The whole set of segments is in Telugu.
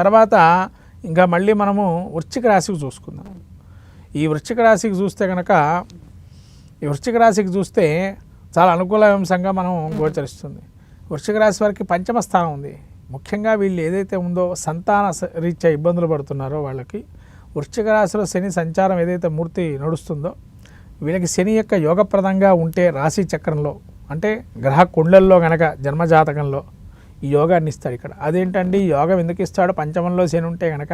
తర్వాత ఇంకా మళ్ళీ మనము వృశ్చిక రాశికి చూసుకుందాం. ఈ వృశ్చిక రాశికి చూస్తే కనుక చాలా అనుకూల అంశంగా మనం గోచరిస్తుంది. వృశ్చిక రాశి వారికి పంచమ స్థానం ఉంది. ముఖ్యంగా వీళ్ళు ఏదైతే ఉందో సంతాన రీత్యా ఇబ్బందులు పడుతున్నారో వాళ్ళకి వృశ్చిక రాశిలో శని సంచారం ఏదైతే మూర్తి నడుస్తుందో వీళ్ళకి శని యొక్క యోగప్రదంగా ఉంటే రాశి చక్రంలో అంటే గ్రహ కుండల్లో గనక జన్మజాతకంలో ఈ యోగాన్ని ఇస్తాడు. ఇక్కడ అదేంటండి యోగం ఎందుకు ఇస్తాడు? పంచమంలో శని ఉంటే కనుక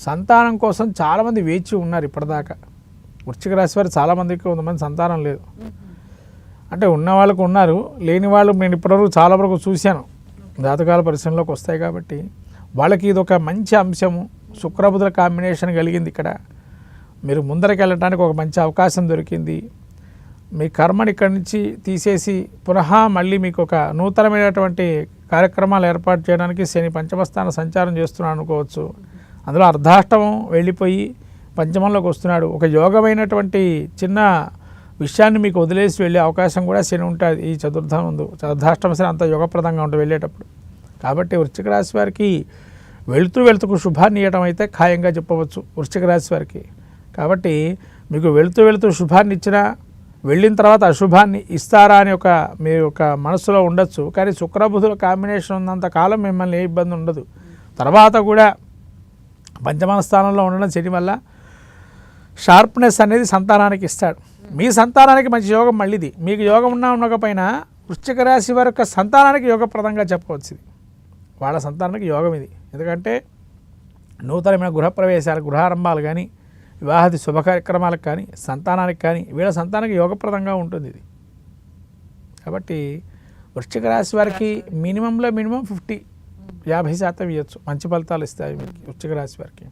సంతానం కోసం చాలామంది వేచి ఉన్నారు ఇప్పటిదాకా. వృశ్చిక రాశి వారు చాలామందికి కొంతమంది సంతానం లేదు, అంటే ఉన్న వాళ్ళకు ఉన్నారు, లేని వాళ్ళు నేను ఇప్పటివరకు చాలా వరకు చూశాను, జాతకాల పరిశ్రమలోకి వస్తాయి కాబట్టి వాళ్ళకి ఇది ఒక మంచి అంశము. శుక్రబుధుల కాంబినేషన్ కలిగింది. ఇక్కడ మీరు ముందరికి వెళ్ళడానికి ఒక మంచి అవకాశం దొరికింది. మీ కర్మని ఇక్కడి నుంచి తీసేసి పునః మళ్ళీ మీకు ఒక నూతనమైనటువంటి కార్యక్రమాలు ఏర్పాటు చేయడానికి శని పంచమస్థాన సంచారం చేస్తున్నాడు అనుకోవచ్చు. అందులో అర్ధాష్టమం వెళ్ళిపోయి పంచమంలోకి వస్తున్నాడు. ఒక యోగమైనటువంటి చిన్న విషయాన్ని మీకు వదిలేసి వెళ్ళే అవకాశం కూడా శని ఉంటుంది. ఈ చతుర్థాష్టమ శని అంత యోగప్రదంగా ఉంటుంది వెళ్ళేటప్పుడు. కాబట్టి వృశ్చిక రాశి వారికి వెళుతూ శుభాన్ని ఇవ్వడం అయితే ఖాయంగా చెప్పవచ్చు వృశ్చిక రాశి వారికి. కాబట్టి మీకు వెళుతూ శుభాన్ని ఇచ్చినా వెళ్ళిన తర్వాత అశుభాన్ని ఇస్తారా అని మీ యొక్క మనసులో ఉండొచ్చు. కానీ శుక్రబుధుల కాంబినేషన్ ఉన్నంత కాలం మిమ్మల్ని ఏ ఇబ్బంది ఉండదు. తర్వాత కూడా పంచమ స్థానంలో ఉండడం శని వల్ల షార్ప్నెస్ అనేది సంతానానికి ఇస్తాడు. మీ సంతానానికి మంచి యోగం మళ్ళీది. మీకు యోగం ఉండకపోయినా వృశ్చిక రాశి వారి యొక్క సంతానానికి యోగప్రదంగా చెప్పవచ్చు. ఇది వాళ్ళ సంతానానికి యోగం ఇది. ఎందుకంటే నూతనమైన గృహప్రవేశాలు, గృహారంభాలు కానీ, వివాహాది శుభ కార్యక్రమాలకు కానీ, సంతానానికి కానీ వీళ్ళ సంతానానికి యోగప్రదంగా ఉంటుంది ఇది. కాబట్టి వృశ్చిక రాశి వారికి మినిమం 50% ఇవ్వచ్చు, మంచి ఫలితాలు ఇస్తాయి మీకు వృశ్చిక రాశి వారికి.